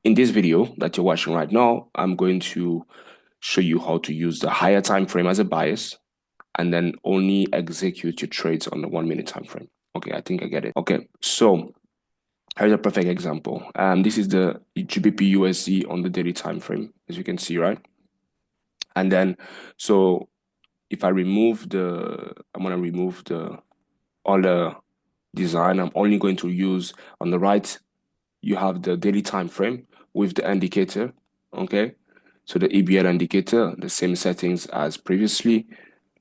In this video that you're watching right now, I'm going to show you how to use the higher time frame as a bias and then only execute your trades on the 1 minute time frame. Okay, I think I get it. Okay, so here's a perfect example. This is the GBP USD on the daily time frame, as you can see, right? And then, so if I remove I'm gonna remove all the design. I'm only going to use on the right. You have the daily time frame with the indicator. Okay, so the EBL indicator, the same settings as previously.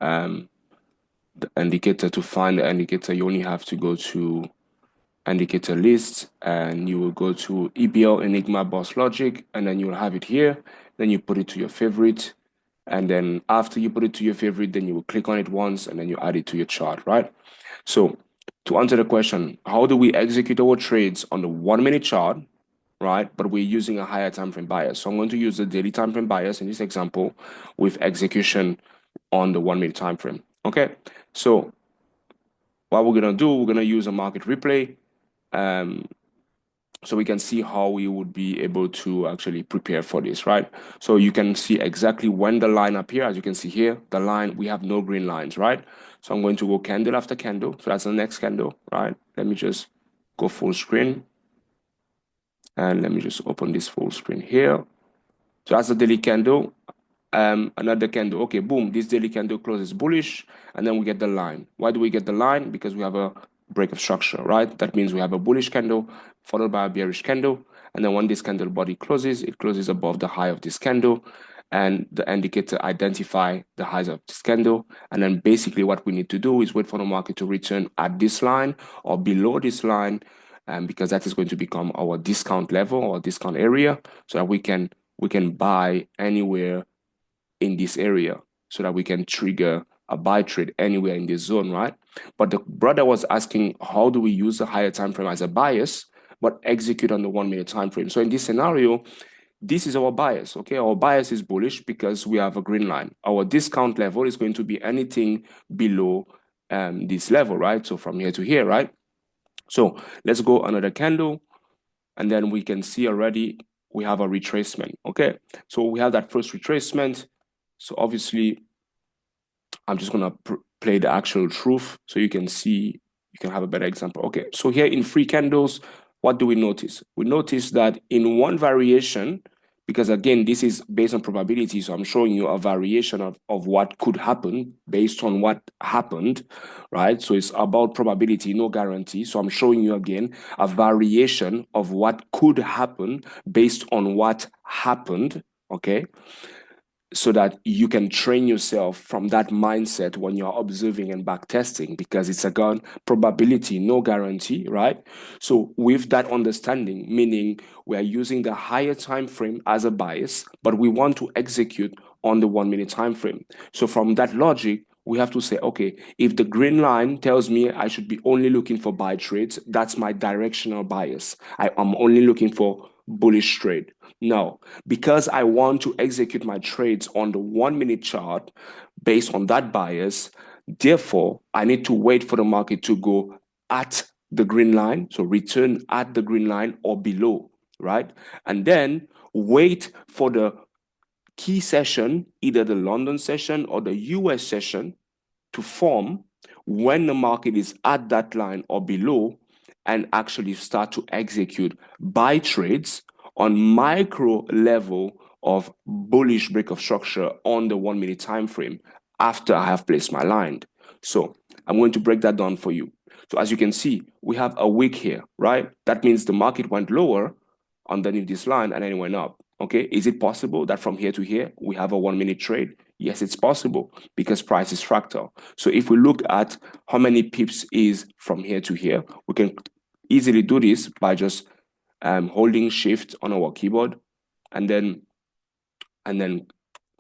Um, the indicator, to find the indicator, you only have to go to indicator list and you will go to EBL Enigma Boss Logic, and then you will have it here. Then you put it to your favorite. And then after you put it to your favorite, then you will click on it once and then you add it to your chart, right? So to answer the question, how do we execute our trades on the 1 minute chart, right? But we're using a higher time frame bias. So I'm going to use the daily time frame bias in this example with execution on the 1 minute time frame. Okay, so what we're gonna do, we're gonna use a market replay, so we can see how we would be able to actually prepare for this, right? So you can see exactly when the line appears. As you can see here, the line, we have no green lines, right? So I'm going to go candle after candle. So that's the next candle, right? Let me just go full screen. And let me just open this full screen here. So that's the daily candle. Another candle. Okay, boom, this daily candle closes bullish, and then we get the line. Why do we get the line? Because we have a break of structure, right? That means we have a bullish candle followed by a bearish candle, and then when this candle body closes, it closes above the high of this candle, and the indicator identify the highs of this candle. And then basically what we need to do is wait for the market to return at this line or below this line, because that is going to become our discount level or discount area, so that we can buy anywhere in this area, so that we can trigger a buy trade anywhere in this zone, right? But the brother was asking, how do we use the higher time frame as a bias but execute on the 1 minute time frame? So in this scenario, this is our bias. Okay, our bias is bullish because we have a green line. Our discount level is going to be anything below this level, right? So from here to here, right? So let's go another candle, and then we can see already we have a retracement. Okay, so we have that first retracement. So obviously, I'm just gonna play the actual truth so you can see, you can have a better example. Okay, so here in free candles, what do we notice? We notice that in one variation, because again, this is based on probability, so I'm showing you a variation of what could happen based on what happened, right? So it's about probability, no guarantee. So I'm showing you again a variation of what could happen based on what happened, okay? So that you can train yourself from that mindset when you're observing and back testing, because it's again probability, no guarantee, right? So with that understanding, meaning we are using the higher time frame as a bias, but we want to execute on the 1 minute time frame. So from that logic, we have to say, okay, if the green line tells me I should be only looking for buy trades, that's my directional bias. I'm only looking for bullish trade. Now, because I want to execute my trades on the 1 minute chart based on that bias, therefore, I need to wait for the market to go at the green line, so return at the green line or below, right? And then wait for the key session, either the London session or the US session, to form when the market is at that line or below, and actually start to execute buy trades on micro level of bullish break of structure on the 1 minute time frame after I have placed my line. So I'm going to break that down for you. So as you can see, we have a wick here, right? That means the market went lower underneath this line and then it went up. Okay, is it possible that from here to here we have a 1 minute trade? Yes, it's possible, because price is fractal. So if we look at how many pips is from here to here, we can easily do this by just holding shift on our keyboard, and then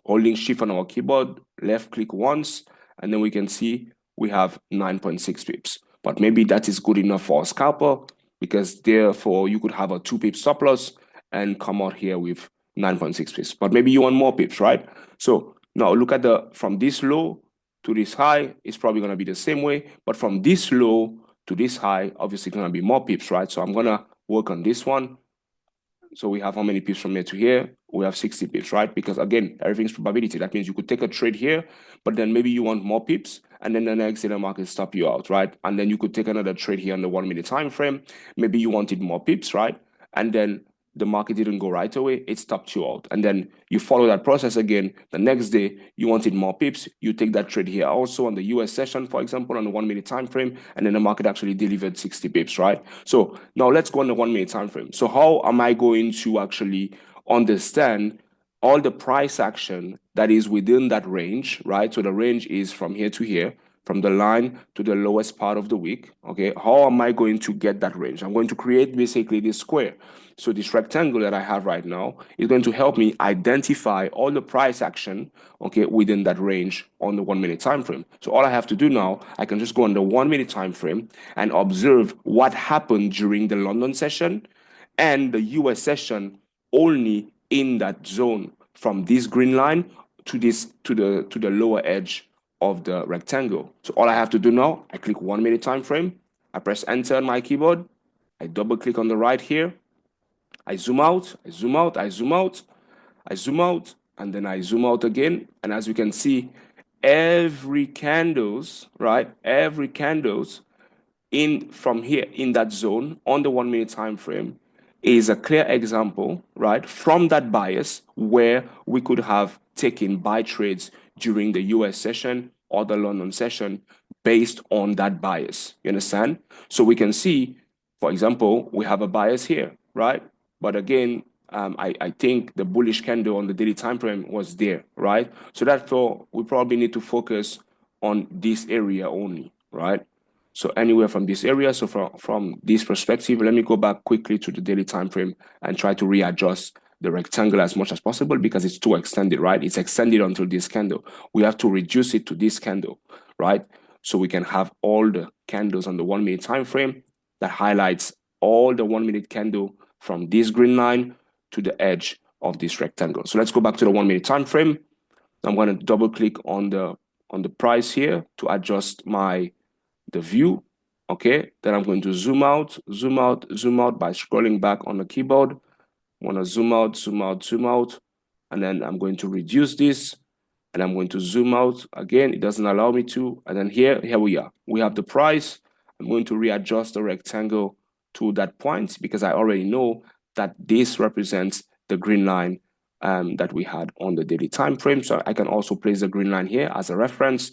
holding shift on our keyboard, left click once, and then we can see we have 9.6 pips. But maybe that is good enough for a scalper, because therefore you could have a 2 pip stop loss and come out here with 9.6 pips. But maybe you want more pips, right? So now look at from this low to this high, it's probably going to be the same way. But from this low to this high, obviously going to be more pips, right? So I'm going to work on this one. So we have how many pips from here to here? We have 60 pips, right? Because again, everything's probability. That means you could take a trade here, but then maybe you want more pips, and then the next day the market stop you out, right? And then you could take another trade here on the 1 minute time frame. Maybe you wanted more pips, right? And then the market didn't go right away, it stopped you out. And then you follow that process again. The next day, you wanted more pips, you take that trade here also on the US session, for example, on the 1 minute time frame, and then the market actually delivered 60 pips, right? So now let's go on the 1 minute time frame. So how am I going to actually understand all the price action that is within that range, right? So the range is from here to here, from the line to the lowest part of the week, okay? How am I going to get that range? I'm going to create basically this square. So this rectangle that I have right now is going to help me identify all the price action, okay, within that range on the 1 minute time frame. So all I have to do now, I can just go on the 1 minute time frame and observe what happened during the London session and the US session only in that zone from this green line to the lower edge of the rectangle. So all I have to do now, I click 1 minute time frame, I press enter on my keyboard, I double click on the right here, I zoom out, I zoom out, I zoom out, I zoom out, and then I zoom out again. And as you can see, every candles, right? Every candles in from here in that zone on the 1 minute time frame is a clear example, right, from that bias where we could have taken buy trades during the US session or the London session based on that bias. You understand? So we can see, for example, we have a bias here, right? But again, I think the bullish candle on the daily time frame was there, right? So therefore, we probably need to focus on this area only, right? So anywhere from this area, so from this perspective, let me go back quickly to the daily time frame and try to readjust the rectangle as much as possible because it's too extended, right? It's extended until this candle. We have to reduce it to this candle, right? So we can have all the candles on the 1 minute time frame that highlights all the 1 minute candle from this green line to the edge of this rectangle. So let's go back to the 1 minute time frame. I'm going to double click on the price here to adjust the view. Okay, then I'm going to zoom out, zoom out, zoom out by scrolling back on the keyboard. I want to zoom out, zoom out, zoom out, and then I'm going to reduce this, and I'm going to zoom out again. It doesn't allow me to, and then here we are. We have the price. I'm going to readjust the rectangle to that point because I already know that this represents the green line that we had on the daily time frame. So I can also place the green line here as a reference,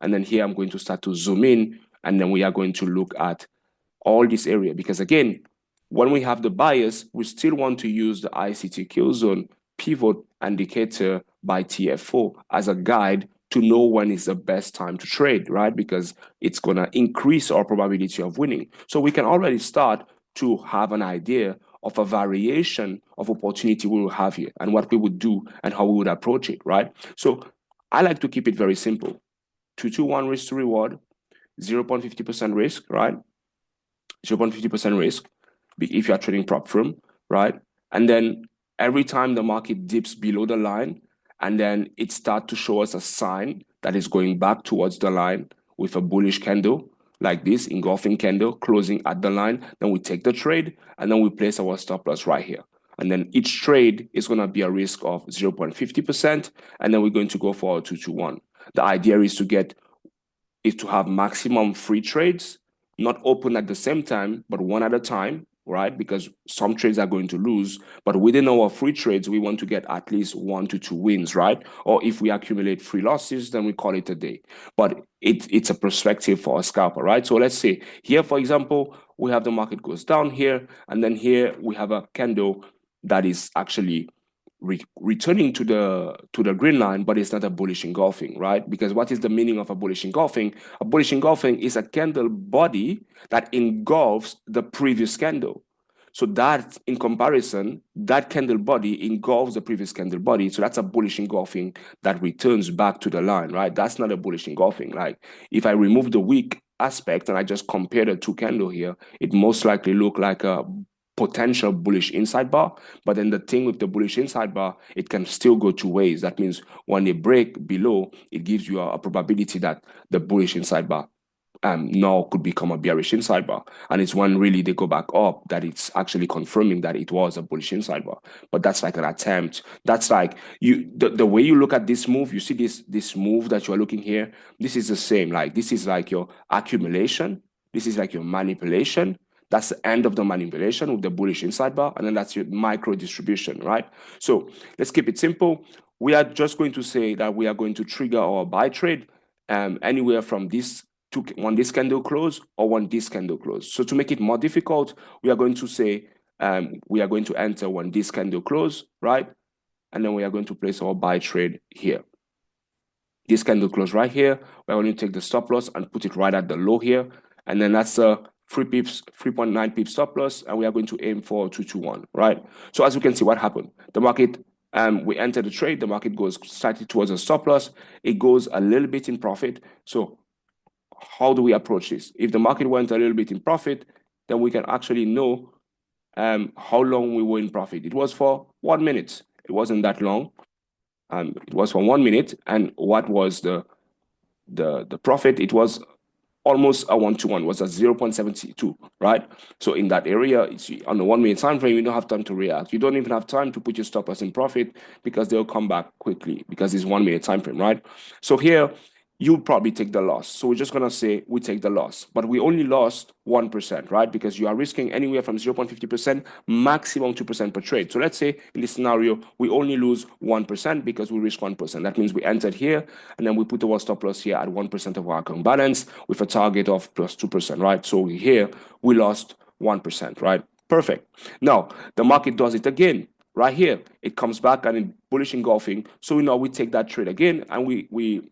and then here I'm going to start to zoom in. And then we are going to look at all this area because again, when we have the bias, we still want to use the ICT kill zone pivot indicator by TF4 as a guide to know when is the best time to trade, right? Because it's going to increase our probability of winning. So we can already start to have an idea of a variation of opportunity we will have here and what we would do and how we would approach it, right? So I like to keep it very simple. 2-to-1 risk to reward, 0.50% risk, right? 0.50% risk if you are trading prop firm, right? And then every time the market dips below the line, and then it starts to show us a sign that is going back towards the line with a bullish candle like this, engulfing candle closing at the line, then we take the trade and then we place our stop loss right here. And then each trade is going to be a risk of 0.50%, and then we're going to go for a 2-to-1. The idea is to have maximum free trades, not open at the same time, but one at a time, right? Because some trades are going to lose, but within our free trades, we want to get at least 1 to 2 wins, right? Or if we accumulate free losses, then we call it a day. But it's a perspective for a scalper, right? So let's say here, for example, we have the market goes down here, and then here we have a candle that is actually returning to the green line, but it's not a bullish engulfing, right? Because what is the meaning of a bullish engulfing? A bullish engulfing is a candle body that engulfs the previous candle. So that, in comparison, that candle body engulfs the previous candle body. So that's a bullish engulfing that returns back to the line, right? That's not a bullish engulfing. Like if I remove the weak aspect and I just compare the two candle here, it most likely look like a potential bullish inside bar. But then the thing with the bullish inside bar, it can still go two ways. That means when they break below, it gives you a probability that the bullish inside bar now could become a bearish inside bar. And it's when really they go back up that it's actually confirming that it was a bullish inside bar. But that's like an attempt. That's like the way you look at this move, you see this move that you're looking here, this is the same. Like this is like your accumulation. This is like your manipulation. That's the end of the manipulation with the bullish inside bar. And then that's your micro distribution, right? So let's keep it simple. We are just going to say that we are going to trigger our buy trade anywhere from this to when this candle close or when this candle close. So to make it more difficult, we are going to say we are going to enter when this candle close, right? And then we are going to place our buy trade here. This candle close right here. We're going to take the stop loss and put it right at the low here. And then that's a 3.9 pips stop loss. And we are going to aim for 221, right? So as you can see, what happened? The market, we enter the trade. The market goes slightly towards a stop loss. It goes a little bit in profit. So how do we approach this? If the market went a little bit in profit, then we can actually know how long we were in profit. It was for 1 minute. It wasn't that long. It was for 1 minute. And what was the profit? It was almost a 1-to-1, was a 0.72, right? So in that area, on the 1 minute time frame, you don't have time to react. You don't even have time to put your stop loss in profit because they'll come back quickly because it's 1 minute time frame, right? So here, you'll probably take the loss. So we're just going to say we take the loss, but we only lost 1%, right? Because you are risking anywhere from 0.50%, maximum 2% per trade. So let's say in this scenario, we only lose 1% because we risk 1%. That means we entered here and then we put our stop loss here at 1% of our account balance with a target of plus 2%, right? So here we lost 1%, right? Perfect. Now the market does it again. Right here, it comes back and in bullish engulfing. So we take that trade again and we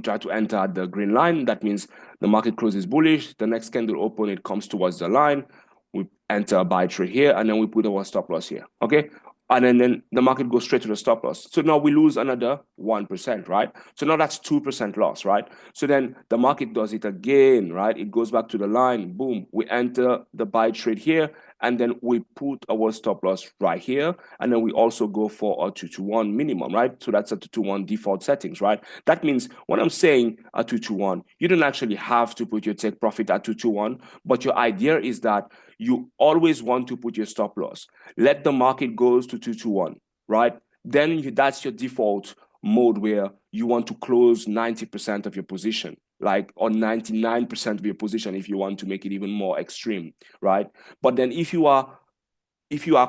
try to enter at the green line. That means the market closes bullish. The next candle open, it comes towards the line. We enter a buy trade here, and then we put our stop loss here, okay? And then the market goes straight to the stop loss. So now we lose another 1%, right? So now that's 2% loss, right? So then the market does it again, right? It goes back to the line, boom. We enter the buy trade here, and then we put our stop loss right here. And then we also go for a 2-to-1 minimum, right? So that's a 2-to-1 default settings, right? That means when I'm saying a 2-to-1, you don't actually have to put your take profit at 2-to-1, but your idea is that you always want to put your stop loss. Let the market goes to 2-to-1, right? Then that's your default mode where you want to close 90% of your position, like or 99% of your position if you want to make it even more extreme, right? But then if you are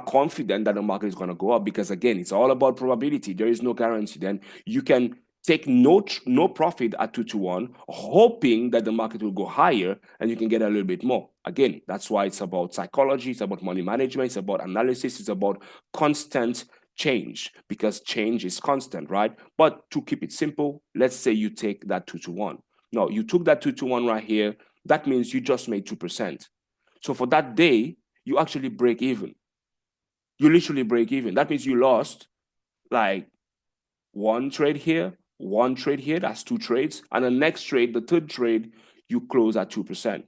confident that the market is going to go up, because again, it's all about probability, there is no guarantee, then you can take no profit at 2-to-1, hoping that the market will go higher and you can get a little bit more. Again, that's why it's about psychology, it's about money management, it's about analysis, it's about constant change, because change is constant, right? But to keep it simple, let's say you take that 2-to-1. No, you took that 2-to-1 right here. That means you just made 2%. So for that day, you actually break even. You literally break even. That means you lost like one trade here, that's 2 trades. And the next trade, the third trade, you close at 2%.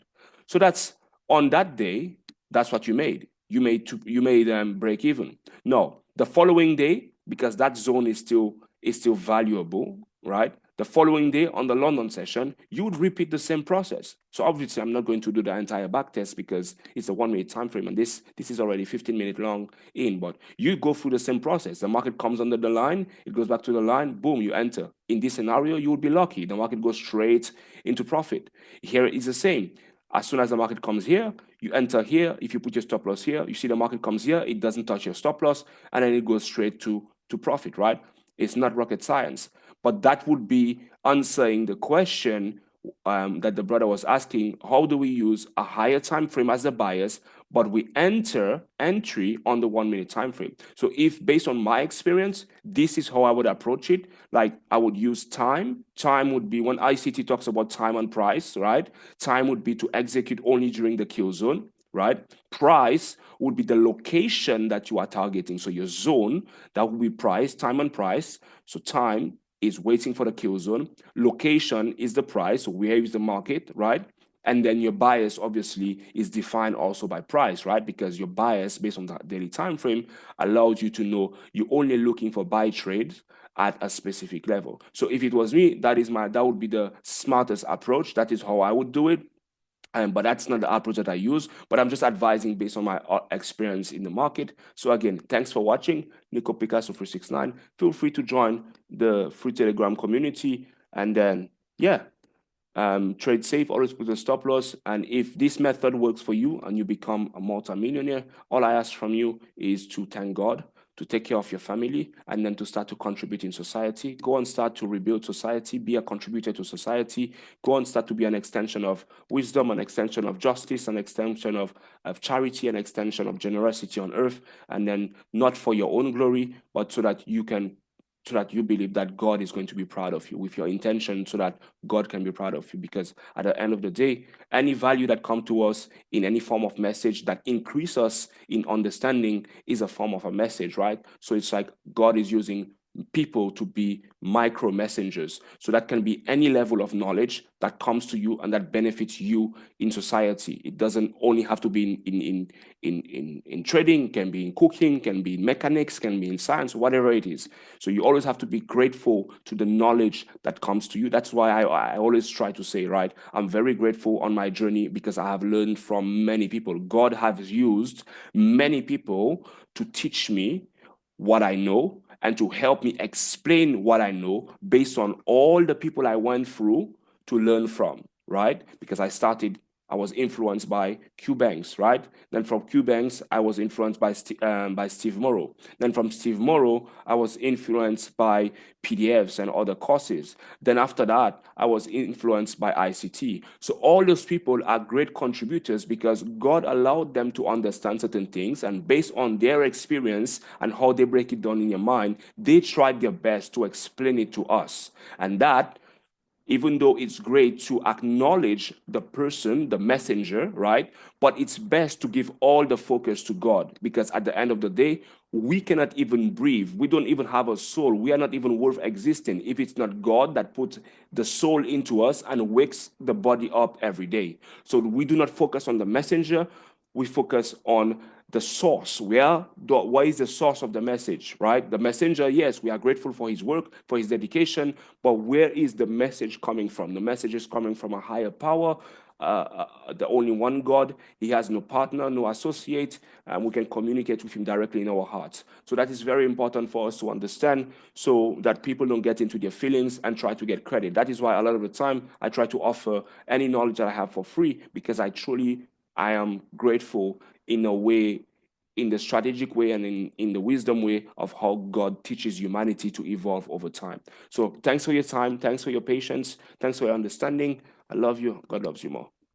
So that's on that day, that's what you made. You made break even. No, the following day, because that zone is still valuable, right? The following day on the London session, you would repeat the same process. So obviously, I'm not going to do the entire back test because it's a 1 minute time frame, and this is already 15-minute long in. But you go through the same process. The market comes under the line, it goes back to the line, boom, you enter. In this scenario, you would be lucky. The market goes straight into profit. Here it is the same. As soon as the market comes here, you enter here. If you put your stop loss here, you see the market comes here, it doesn't touch your stop loss, and then it goes straight to profit, right? It's not rocket science. But that would be answering the question that the brother was asking: how do we use a higher time frame as a bias, but we entry on the 1 minute time frame? So if based on my experience, this is how I would approach it. Like I would use time. Time would be when ICT talks about time and price, right? Time would be to execute only during the kill zone, right? Price would be the location that you are targeting. So your zone, that would be price, time and price. So time is waiting for the kill zone. Location is the price. So where is the market, right? And then your bias obviously is defined also by price, right? Because your bias based on the daily time frame allows you to know you're only looking for buy trades at a specific level. So if it was me, that would be the smartest approach. That is how I would do it. But that's not the approach that I use, but I'm just advising based on my experience in the market. So again, thanks for watching. Nico Picasso 369. Feel free to join the free Telegram community. And then, yeah, trade safe, always put a stop loss. And if this method works for you and you become a multimillionaire, all I ask from you is to thank God, to take care of your family, and then to start to contribute in society. Go and start to rebuild society, be a contributor to society. Go and start to be an extension of wisdom, an extension of justice, an extension of charity, an extension of generosity on earth. And then not for your own glory, but so that you believe that God is going to be proud of you with your intention, so that God can be proud of you. Because at the end of the day, any value that comes to us in any form of message that increase us in understanding is a form of a message, right? So it's like God is using people to be micro messengers. So that can be any level of knowledge that comes to you and that benefits you in society. It doesn't only have to be in trading, can be in cooking, can be in mechanics, can be in science, whatever it is. So you always have to be grateful to the knowledge that comes to you. That's why I always try to say, right, I'm very grateful on my journey because I have learned from many people. God has used many people to teach me what I know and to help me explain what I know based on all the people I went through to learn from, right? Because I was influenced by Q Banks, right? Then from Q Banks, I was influenced by Steve Morrow. Then from Steve Morrow, I was influenced by PDFs and other courses. Then after that, I was influenced by ICT. So all those people are great contributors because God allowed them to understand certain things, and based on their experience and how they break it down in your mind, they tried their best to explain it to us. And that, even though it's great to acknowledge the person, the messenger, right? But it's best to give all the focus to God, because at the end of the day, we cannot even breathe. We don't even have a soul. We are not even worth existing if it's not God that puts the soul into us and wakes the body up every day. So we do not focus on the messenger. We focus on the source. What is the source of the message, right? The messenger, yes, we are grateful for his work, for his dedication, but where is the message coming from? The message is coming from a higher power, the only one God. He has no partner, no associate, and we can communicate with him directly in our hearts. So that is very important for us to understand, so that people don't get into their feelings and try to get credit. That is why a lot of the time I try to offer any knowledge that I have for free, because I am grateful in a way, in the strategic way and in the wisdom way of how God teaches humanity to evolve over time. So thanks for your time. Thanks for your patience. Thanks for your understanding. I love you. God loves you more.